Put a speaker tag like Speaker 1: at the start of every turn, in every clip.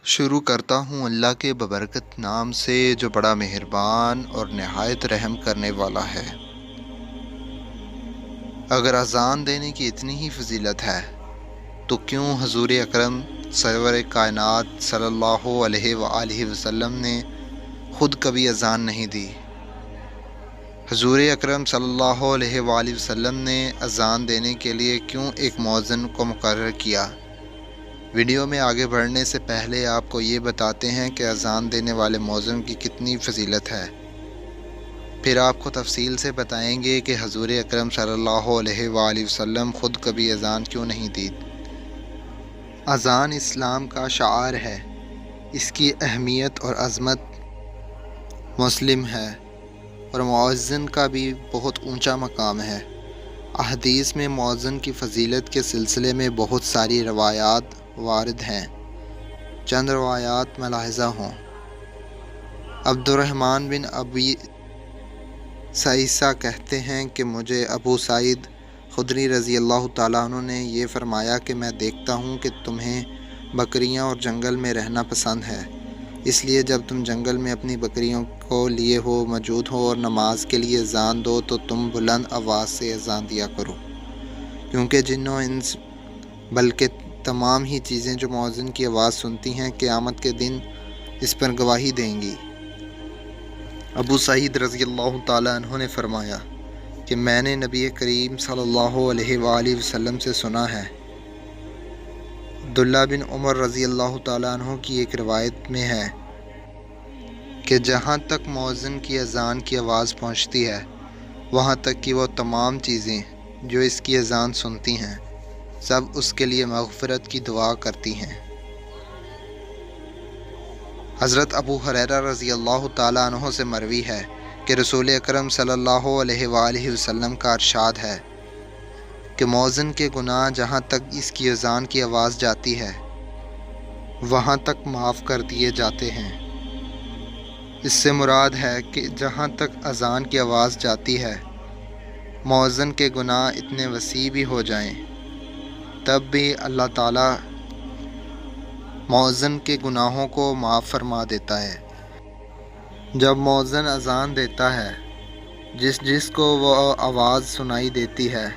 Speaker 1: شروع کرتا ہوں اللہ کے ببرکت نام سے جو بڑا مہربان اور نہایت رحم کرنے والا ہے۔ اگر اذان دینے کی اتنی ہی فضیلت ہے تو کیوں حضور اکرم سرور کائنات صلی اللہ علیہ وآلہ وسلم نے خود کبھی اذان نہیں دی؟ حضور اکرم صلی اللہ علیہ وآلہ وسلم نے اذان دینے کے لیے کیوں ایک مؤذن کو مقرر کیا؟ ویڈیو میں آگے بڑھنے سے پہلے آپ کو یہ بتاتے ہیں کہ اذان دینے والے مؤذن کی کتنی فضیلت ہے، پھر آپ کو تفصیل سے بتائیں گے کہ حضور اکرم صلی اللہ علیہ وآلہ وسلم خود کبھی اذان کیوں نہیں دی۔ اذان اسلام کا شعار ہے، اس کی اہمیت اور عظمت مسلم ہے، اور مؤذن کا بھی بہت اونچا مقام ہے۔ احادیث میں مؤذن کی فضیلت کے سلسلے میں بہت ساری روایات وارد ہیں، چند روایات ملاحظہ ہوں۔ عبد الرحمن بن ابی سعیسہ کہتے ہیں کہ مجھے ابو سعید خدری رضی اللہ تعالیٰ عنہ نے یہ فرمایا کہ میں دیکھتا ہوں کہ تمہیں بکریاں اور جنگل میں رہنا پسند ہے، اس لیے جب تم جنگل میں اپنی بکریوں کو لیے ہو موجود ہو اور نماز کے لیے اذان دو تو تم بلند آواز سے اذان دیا کرو، کیونکہ جن و انس بلکہ تمام ہی چیزیں جو مؤذن کی آواز سنتی ہیں قیامت کے دن اس پر گواہی دیں گی۔ ابو سعید رضی اللہ تعالیٰ عنہ نے فرمایا کہ میں نے نبی کریم صلی اللہ علیہ وآلہ وسلم سے سنا ہے۔ عبداللہ بن عمر رضی اللہ تعالیٰ عنہ کی ایک روایت میں ہے کہ جہاں تک مؤذن کی اذان کی آواز پہنچتی ہے وہاں تک کہ وہ تمام چیزیں جو اس کی اذان سنتی ہیں سب اس کے لیے مغفرت کی دعا کرتی ہیں۔ حضرت ابو ہریرہ رضی اللہ تعالیٰ عنہ سے مروی ہے کہ رسول اکرم صلی اللہ علیہ وآلہ وسلم کا ارشاد ہے کہ مؤذن کے گناہ جہاں تک اس کی اذان کی آواز جاتی ہے وہاں تک معاف کر دیے جاتے ہیں۔ اس سے مراد ہے کہ جہاں تک اذان کی آواز جاتی ہے مؤذن کے گناہ اتنے وسیع بھی ہو جائیں تب بھی اللہ تعالیٰ مؤذن کے گناہوں کو معاف فرما دیتا ہے۔ جب مؤذن اذان دیتا ہے جس کو وہ آواز سنائی دیتی ہے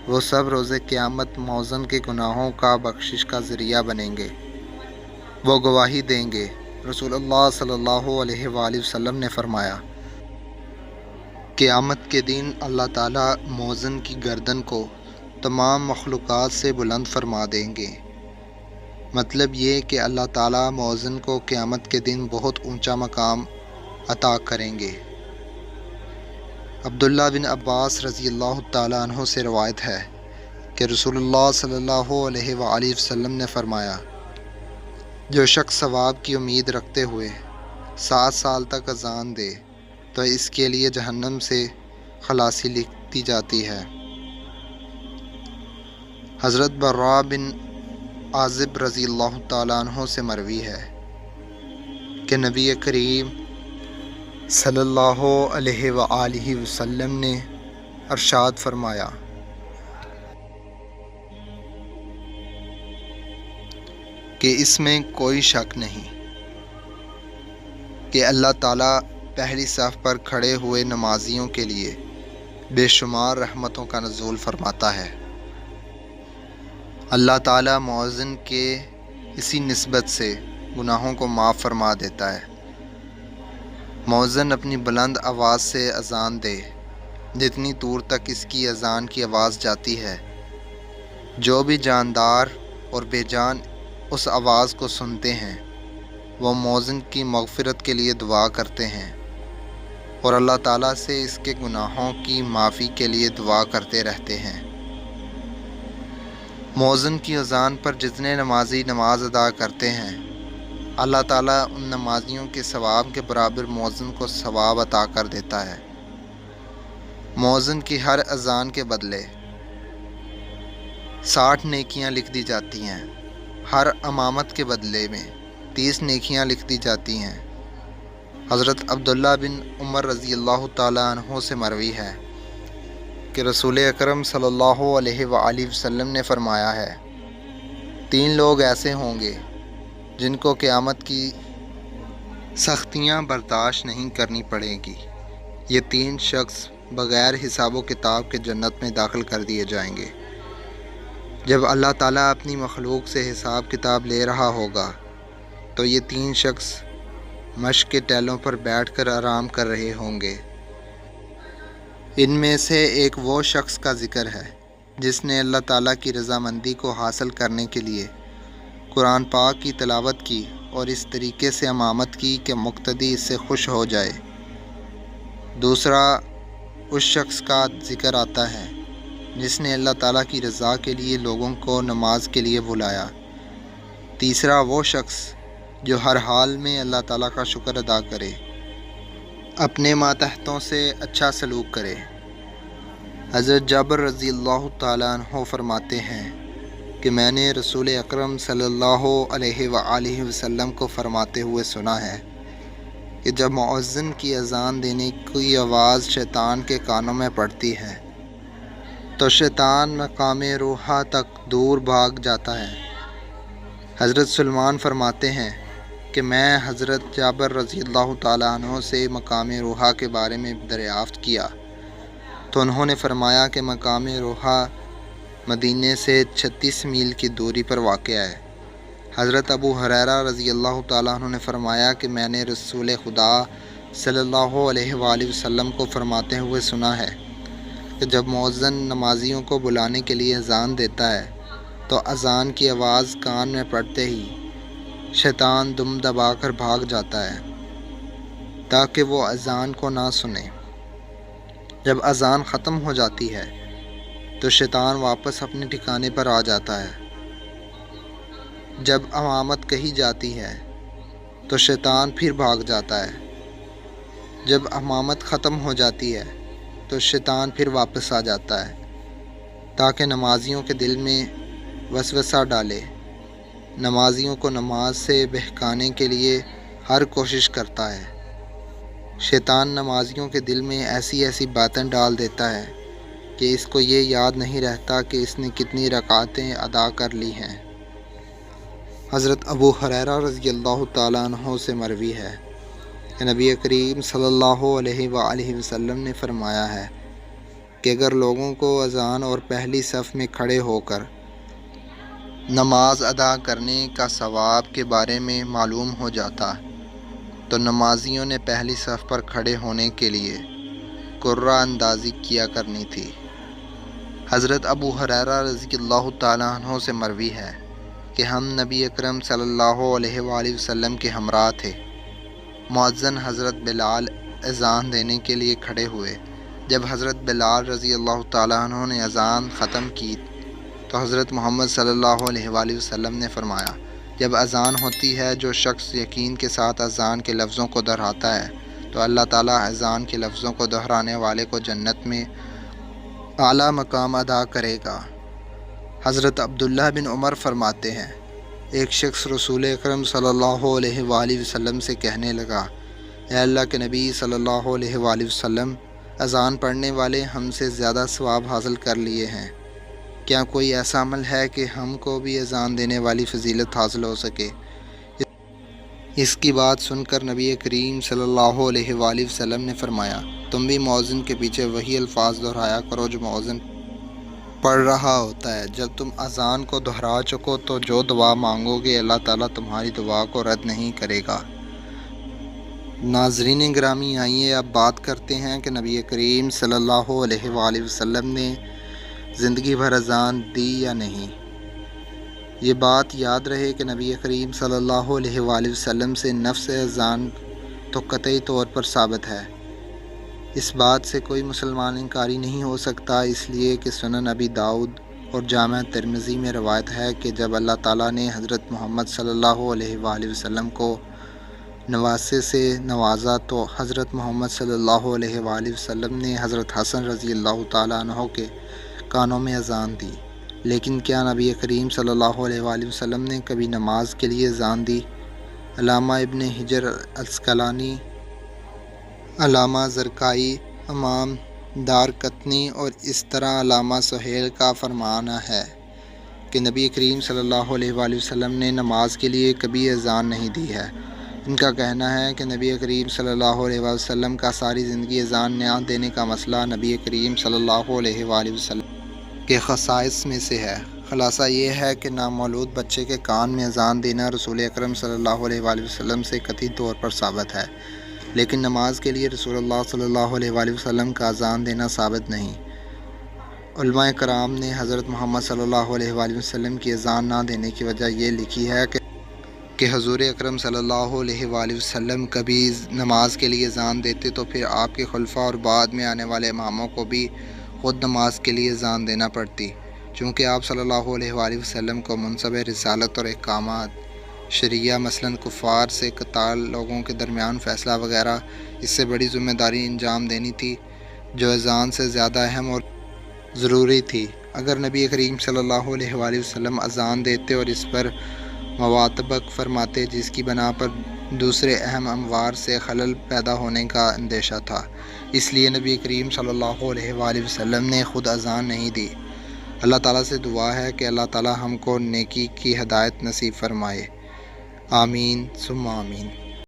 Speaker 1: وہ سب روز قیامت مؤذن کے گناہوں کا بخشش کا ذریعہ بنیں گے، وہ گواہی دیں گے۔ رسول اللہ صلی اللہ علیہ وآلہ وسلم نے فرمایا، قیامت کے دن اللہ تعالیٰ مؤذن کی گردن کو تمام مخلوقات سے بلند فرما دیں گے۔ مطلب یہ کہ اللہ تعالیٰ مؤذن کو قیامت کے دن بہت اونچا مقام عطا کریں گے۔ عبداللہ بن عباس رضی اللہ تعالیٰ عنہ سے روایت ہے کہ رسول اللہ صلی اللہ علیہ وآلہ وسلم نے فرمایا، جو شخص ثواب کی امید رکھتے ہوئے 7 سال تک اذان دے تو اس کے لیے جہنم سے خلاصی لکھی جاتی ہے۔ حضرت براء بن عازب رضی اللہ تعالیٰ عنہ سے مروی ہے کہ نبی کریم صلی اللہ علیہ وآلہ وسلم نے ارشاد فرمایا کہ اس میں کوئی شک نہیں کہ اللہ تعالیٰ پہلی صف پر کھڑے ہوئے نمازیوں کے لیے بے شمار رحمتوں کا نزول فرماتا ہے۔ اللہ تعالیٰ مؤذن کے اسی نسبت سے گناہوں کو معاف فرما دیتا ہے۔ مؤذن اپنی بلند آواز سے اذان دے، جتنی دور تک اس کی اذان کی آواز جاتی ہے جو بھی جاندار اور بے جان اس آواز کو سنتے ہیں وہ مؤذن کی مغفرت کے لیے دعا کرتے ہیں اور اللہ تعالیٰ سے اس کے گناہوں کی معافی کے لیے دعا کرتے رہتے ہیں۔ مؤذن کی اذان پر جتنے نمازی نماز ادا کرتے ہیں اللہ تعالیٰ ان نمازیوں کے ثواب کے برابر مؤذن کو ثواب عطا کر دیتا ہے۔ مؤذن کی ہر اذان کے بدلے 60 نیکیاں لکھ دی جاتی ہیں، ہر امامت کے بدلے میں 30 نیکیاں لکھ دی جاتی ہیں۔ حضرت عبداللہ بن عمر رضی اللہ تعالیٰ عنہ سے مروی ہے کہ رسول اکرم صلی اللہ علیہ وآلہ وسلم نے فرمایا ہے، 3 لوگ ایسے ہوں گے جن کو قیامت کی سختیاں برداشت نہیں کرنی پڑیں گی۔ یہ 3 شخص بغیر حساب و کتاب کے جنت میں داخل کر دیے جائیں گے۔ جب اللہ تعالیٰ اپنی مخلوق سے حساب کتاب لے رہا ہوگا تو یہ 3 شخص مشق کے ٹیلوں پر بیٹھ کر آرام کر رہے ہوں گے۔ ان میں سے ایک وہ شخص کا ذکر ہے جس نے اللہ تعالیٰ کی رضامندی کو حاصل کرنے کے لیے قرآن پاک کی تلاوت کی اور اس طریقے سے امامت کی کہ مقتدی اس سے خوش ہو جائے۔ دوسرا اس شخص کا ذکر آتا ہے جس نے اللہ تعالیٰ کی رضا کے لیے لوگوں کو نماز کے لیے بلایا۔ تیسرا وہ شخص جو ہر حال میں اللہ تعالیٰ کا شکر ادا کرے، اپنے ماتحتوں سے اچھا سلوک کرے۔ حضرت جابر رضی اللہ تعالیٰ عنہ فرماتے ہیں کہ میں نے رسول اکرم صلی اللہ علیہ وآلہ وسلم کو فرماتے ہوئے سنا ہے کہ جب مؤذن کی اذان دینے کی آواز شیطان کے کانوں میں پڑتی ہے تو شیطان مقام روحہ تک دور بھاگ جاتا ہے۔ حضرت سلمان فرماتے ہیں کہ میں حضرت جابر رضی اللہ تعالیٰ عنہ سے مقام روحہ کے بارے میں دریافت کیا تو انہوں نے فرمایا کہ مقام روحہ مدینے سے 36 میل کی دوری پر واقع ہے۔ حضرت ابو ہریرہ رضی اللہ تعالیٰ عنہ نے فرمایا کہ میں نے رسول خدا صلی اللہ علیہ وآلہ وسلم کو فرماتے ہوئے سنا ہے کہ جب مؤذن نمازیوں کو بلانے کے لیے اذان دیتا ہے تو اذان کی آواز کان میں پڑتے ہی شیطان دم دبا کر بھاگ جاتا ہے تاکہ وہ اذان کو نہ سنے۔ جب اذان ختم ہو جاتی ہے تو شیطان واپس اپنے ٹھکانے پر آ جاتا ہے۔ جب امامت کہی جاتی ہے تو شیطان پھر بھاگ جاتا ہے۔ جب امامت ختم ہو جاتی ہے تو شیطان پھر واپس آ جاتا ہے تاکہ نمازیوں کے دل میں وسوسہ ڈالے۔ نمازیوں کو نماز سے بہکانے کے لیے ہر کوشش کرتا ہے۔ شیطان نمازیوں کے دل میں ایسی ایسی باتیں ڈال دیتا ہے کہ اس کو یہ یاد نہیں رہتا کہ اس نے کتنی رکعتیں ادا کر لی ہیں۔ حضرت ابو ہریرہ رضی اللہ تعالیٰ عنہ سے مروی ہے کہ نبی کریم صلی اللہ علیہ وآلہ وسلم نے فرمایا ہے کہ اگر لوگوں کو اذان اور پہلی صف میں کھڑے ہو کر نماز ادا کرنے کا ثواب کے بارے میں معلوم ہو جاتا تو نمازیوں نے پہلی صف پر کھڑے ہونے کے لیے قرہ اندازی کیا کرنی تھی۔ حضرت ابو ہریرہ رضی اللہ تعالیٰ عنہ سے مروی ہے کہ ہم نبی اکرم صلی اللہ علیہ وآلہ وسلم کے ہمراہ تھے۔ مؤذن حضرت بلال اذان دینے کے لیے کھڑے ہوئے۔ جب حضرت بلال رضی اللہ تعالیٰ عنہ نے اذان ختم کی تو حضرت محمد صلی اللہ علیہ وآلہ وسلم نے فرمایا، جب اذان ہوتی ہے جو شخص یقین کے ساتھ اذان کے لفظوں کو دہراتا ہے تو اللہ تعالیٰ اذان کے لفظوں کو دہرانے والے کو جنت میں اعلیٰ مقام عطا کرے گا۔ حضرت عبداللہ بن عمر فرماتے ہیں ایک شخص رسول اکرم صلی اللہ علیہ وآلہ وسلم سے کہنے لگا، اے اللہ کے نبی صلی اللہ علیہ وآلہ وسلم، اذان پڑھنے والے ہم سے زیادہ ثواب حاصل کر لیے ہیں، کیا کوئی ایسا عمل ہے کہ ہم کو بھی اذان دینے والی فضیلت حاصل ہو سکے؟ اس کی بات سن کر نبی کریم صلی اللہ علیہ وآلہ وسلم نے فرمایا، تم بھی مؤذن کے پیچھے وہی الفاظ دہرایا کرو جو مؤذن پڑھ رہا ہوتا ہے۔ جب تم اذان کو دہرا چکو تو جو دعا مانگو گے اللہ تعالیٰ تمہاری دعا کو رد نہیں کرے گا۔ ناظرین گرامی، آئیے اب بات کرتے ہیں کہ نبی کریم صلی اللہ علیہ وآلہ وسلم نے زندگی بھر اذان دی یا نہیں۔ یہ بات یاد رہے کہ نبی کریم صلی اللہ علیہ وآلہ وسلم سے نفس اذان تو قطعی طور پر ثابت ہے۔ اس بات سے کوئی مسلمان انکاری نہیں ہو سکتا، اس لیے کہ سنن ابی داؤد اور جامع ترمذی میں روایت ہے کہ جب اللہ تعالیٰ نے حضرت محمد صلی اللہ علیہ وآلہ وسلم کو نواسے سے نوازا تو حضرت محمد صلی اللہ علیہ وآلہ وسلم نے حضرت حسن رضی اللہ تعالیٰ عنہ کے کانوں میں اذان دی۔ لیکن کیا نبی کریم صلی اللہ علیہ وآلہ وسلم نے کبھی نماز کے لیے اذان دی؟ علامہ ابن حجر العسقلانی، علامہ زرقائی، امام دار قطنی اور اس طرح علامہ سہیل کا فرمانا ہے کہ نبی کریم صلی اللہ علیہ وآلہ وسلم نے نماز کے لیے کبھی اذان نہیں دی ہے۔ ان کا کہنا ہے کہ نبی کریم صلی اللہ علیہ وآلہ وسلم کا ساری زندگی اذان نہ دینے کا مسئلہ نبی کریم صلی اللہ علیہ وآلہ وسلم کے خصائص میں سے ہے۔ خلاصہ یہ ہے کہ نامولود بچے کے کان میں اذان دینا رسول اکرم صلی اللہ علیہ وآلہ وسلم سے قطعی طور پر ثابت ہے، لیکن نماز کے لیے رسول اللہ صلی اللہ علیہ وآلہ وسلم کا اذان دینا ثابت نہیں۔ علماء کرام نے حضرت محمد صلی اللہ علیہ وآلہ وسلم کی اذان نہ دینے کی وجہ یہ لکھی ہے کہ حضور اکرم صلی اللہ علیہ وآلہ وسلم کبھی نماز کے لیے اذان دیتے تو پھر آپ کے خلفاء اور بعد میں آنے والے اماموں کو بھی خود نماز کے لیے اذان دینا پڑتی، چونکہ آپ صلی اللہ علیہ وآلہ وسلم کو منصب رسالت اور احکامات شرعیہ مثلاً کفار سے قتال، لوگوں کے درمیان فیصلہ وغیرہ اس سے بڑی ذمہ داری انجام دینی تھی جو اذان سے زیادہ اہم اور ضروری تھی۔ اگر نبی کریم صلی اللہ علیہ وآلہ وسلم اذان دیتے اور اس پر مواتبت فرماتے جس کی بنا پر دوسرے اہم امور سے خلل پیدا ہونے کا اندیشہ تھا، اس لیے نبی کریم صلی اللہ علیہ وآلہ وسلم نے خود اذان نہیں دی۔ اللہ تعالیٰ سے دعا ہے کہ اللہ تعالیٰ ہم کو نیکی کی ہدایت نصیب فرمائے، آمین ثم آمین۔